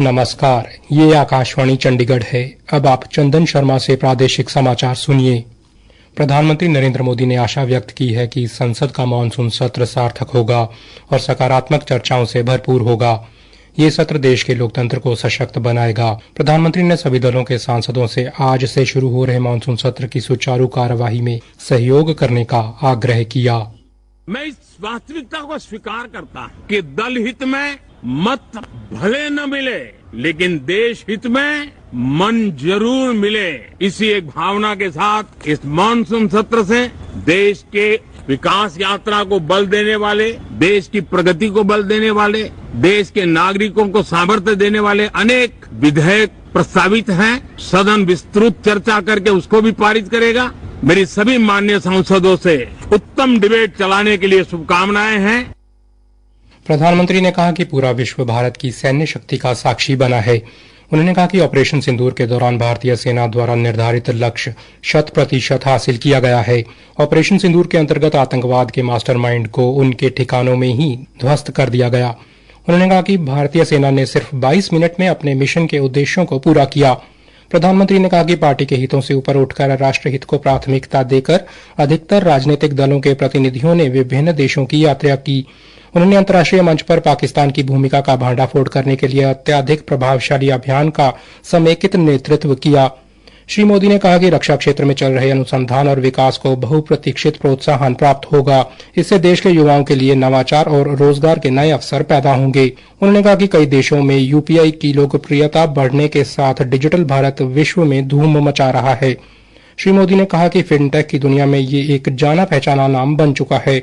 नमस्कार, ये आकाशवाणी चंडीगढ़ है। अब आप चंदन शर्मा से प्रादेशिक समाचार सुनिए। प्रधानमंत्री नरेंद्र मोदी ने आशा व्यक्त की है कि संसद का मानसून सत्र सार्थक होगा और सकारात्मक चर्चाओं से भरपूर होगा। ये सत्र देश के लोकतंत्र को सशक्त बनाएगा। प्रधानमंत्री ने सभी दलों के सांसदों से आज से शुरू हो रहे मानसून सत्र की सुचारू कार्यवाही में सहयोग करने का आग्रह किया। मैं इस वास्तविकता को स्वीकार करता हूं कि दल हित में मत भले न मिले, लेकिन देश हित में मन जरूर मिले। इसी एक भावना के साथ इस मानसून सत्र से देश के विकास यात्रा को बल देने वाले, देश की प्रगति को बल देने वाले, देश के नागरिकों को सामर्थ्य देने वाले अनेक विधेयक प्रस्तावित हैं। सदन विस्तृत चर्चा करके उसको भी पारित करेगा। मेरी सभी माननीय सांसदों से उत्तम डिबेट चलाने के लिए शुभकामनाएं हैं। प्रधानमंत्री ने कहा कि पूरा विश्व भारत की सैन्य शक्ति का साक्षी बना है। उन्होंने कहा कि ऑपरेशन सिंदूर के दौरान भारतीय सेना द्वारा निर्धारित लक्ष्य 100% हासिल किया गया है। ऑपरेशन सिंदूर के अंतर्गत आतंकवाद के मास्टरमाइंड को उनके ठिकानों में ही ध्वस्त कर दिया गया। उन्होंने कहा कि भारतीय सेना ने सिर्फ 22 मिनट में अपने मिशन के उद्देश्यों को पूरा किया। प्रधानमंत्री ने कहा कि पार्टी के हितों से ऊपर उठकर राष्ट्रहित को प्राथमिकता देकर अधिकतर राजनीतिक दलों के प्रतिनिधियों ने विभिन्न देशों की यात्रा की। उन्होंने अंतर्राष्ट्रीय मंच पर पाकिस्तान की भूमिका का भांडाफोड़ करने के लिए अत्यधिक प्रभावशाली अभियान का समेकित नेतृत्व किया। श्री मोदी ने कहा कि रक्षा क्षेत्र में चल रहे अनुसंधान और विकास को बहुप्रतीक्षित प्रोत्साहन प्राप्त होगा। इससे देश के युवाओं के लिए नवाचार और रोजगार के नए अवसर पैदा होंगे। उन्होंने कहा कि कई देशों में यूपीआई की लोकप्रियता बढ़ने के साथ डिजिटल भारत विश्व में धूम मचा रहा है। श्री मोदी ने कहा कि फिनटेक की दुनिया में ये एक जाना पहचाना नाम बन चुका है।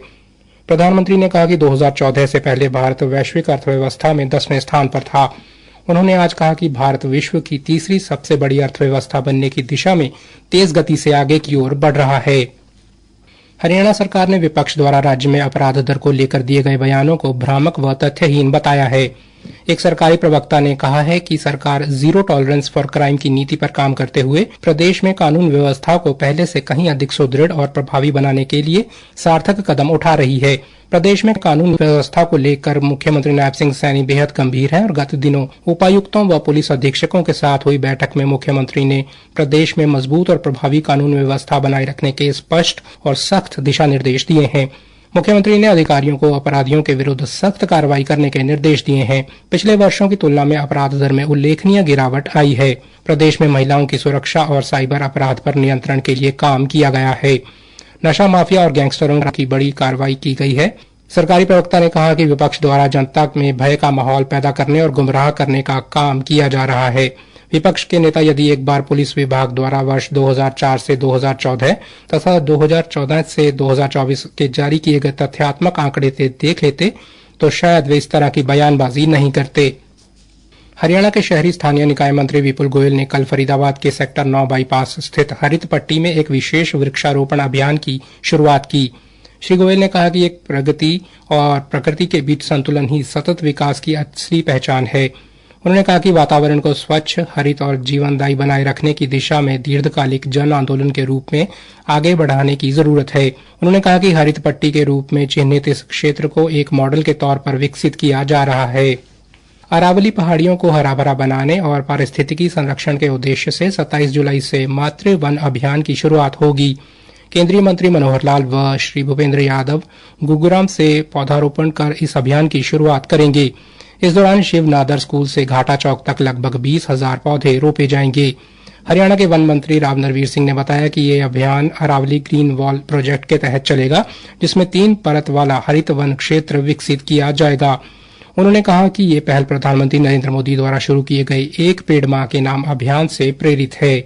प्रधानमंत्री ने कहा कि 2014 से पहले भारत वैश्विक अर्थव्यवस्था में 10वें स्थान पर था। उन्होंने आज कहा कि भारत विश्व की तीसरी सबसे बड़ी अर्थव्यवस्था बनने की दिशा में तेज गति से आगे की ओर बढ़ रहा है। हरियाणा सरकार ने विपक्ष द्वारा राज्य में अपराध दर को लेकर दिए गए बयानों को भ्रामक व तथ्यहीन बताया है। एक सरकारी प्रवक्ता ने कहा है कि सरकार जीरो टॉलरेंस फॉर क्राइम की नीति पर काम करते हुए प्रदेश में कानून व्यवस्था को पहले से कहीं अधिक सुदृढ़ और प्रभावी बनाने के लिए सार्थक कदम उठा रही है। प्रदेश में कानून व्यवस्था को लेकर मुख्यमंत्री नायब सिंह सैनी बेहद गंभीर हैं और गत दिनों उपायुक्तों व पुलिस अधीक्षकों के साथ हुई बैठक में मुख्यमंत्री ने प्रदेश में मजबूत और प्रभावी कानून व्यवस्था बनाए रखने के स्पष्ट और सख्त दिशा निर्देश दिए हैं। मुख्यमंत्री ने अधिकारियों को अपराधियों के विरुद्ध सख्त कार्रवाई करने के निर्देश दिए हैं। पिछले वर्षों की तुलना में अपराध दर में उल्लेखनीय गिरावट आई है। प्रदेश में महिलाओं की सुरक्षा और साइबर अपराध पर नियंत्रण के लिए काम किया गया है। नशा माफिया और गैंगस्टरों की बड़ी कार्रवाई की गई है। सरकारी प्रवक्ता ने कहा कि विपक्ष द्वारा जनता में भय का माहौल पैदा करने और गुमराह करने का काम किया जा रहा है। विपक्ष के नेता यदि एक बार पुलिस विभाग द्वारा वर्ष 2004 से 2014 तथा 2014 से 2024 के जारी किए गए तथ्यात्मक आंकड़े देख लेते तो शायद वे इस तरह की बयानबाजी नहीं करते। हरियाणा के शहरी स्थानीय निकाय मंत्री विपुल गोयल ने कल फरीदाबाद के सेक्टर 9 बाईपास स्थित हरित पट्टी में एक विशेष वृक्षारोपण अभियान की शुरुआत की। श्री गोयल ने कहा कि एक प्रगति और प्रकृति के बीच संतुलन ही सतत विकास की असली पहचान है। उन्होंने कहा कि वातावरण को स्वच्छ, हरित और जीवनदायी बनाए रखने की दिशा में दीर्घकालिक जन आंदोलन के रूप में आगे बढ़ाने की जरूरत है। उन्होंने कहा कि हरित पट्टी के रूप में चिन्हित इस क्षेत्र को एक मॉडल के तौर पर विकसित किया जा रहा है। अरावली पहाड़ियों को हरा भरा बनाने और पारिस्थितिकी संरक्षण के उद्देश्य से 27 जुलाई से मातृ वन अभियान की शुरुआत होगी। केंद्रीय मंत्री मनोहर लाल व श्री भूपेंद्र यादव गुरुग्राम से पौधारोपण कर इस अभियान की शुरुआत करेंगे। इस दौरान शिव नादर स्कूल से घाटा चौक तक लगभग 20,000 पौधे रोपे जाएंगे। हरियाणा के वन मंत्री राव नरवीर सिंह ने बताया कि ये अभियान अरावली ग्रीन वॉल प्रोजेक्ट के तहत चलेगा, जिसमें 3 परत वाला हरित वन क्षेत्र विकसित किया जाएगा। उन्होंने कहा कि ये पहल प्रधानमंत्री नरेंद्र मोदी द्वारा शुरू किए गए एक पेड़ मां के नाम अभियान से प्रेरित है।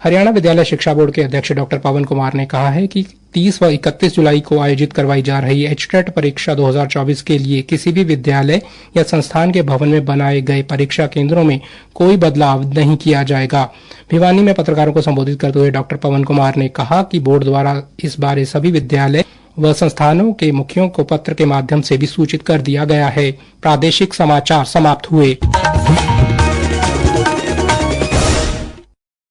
हरियाणा विद्यालय शिक्षा बोर्ड के अध्यक्ष डॉक्टर पवन कुमार ने कहा है कि 30 व 31 जुलाई को आयोजित करवाई जा रही एचटेट परीक्षा 2024 के लिए किसी भी विद्यालय या संस्थान के भवन में बनाए गए परीक्षा केंद्रों में कोई बदलाव नहीं किया जाएगा। भिवानी में पत्रकारों को संबोधित करते हुए डॉक्टर पवन कुमार ने कहा कि बोर्ड द्वारा इस बारे सभी विद्यालय व संस्थानों के मुखियों को पत्र के माध्यम से भी सूचित कर दिया गया है। प्रादेशिक समाचार समाप्त हुए।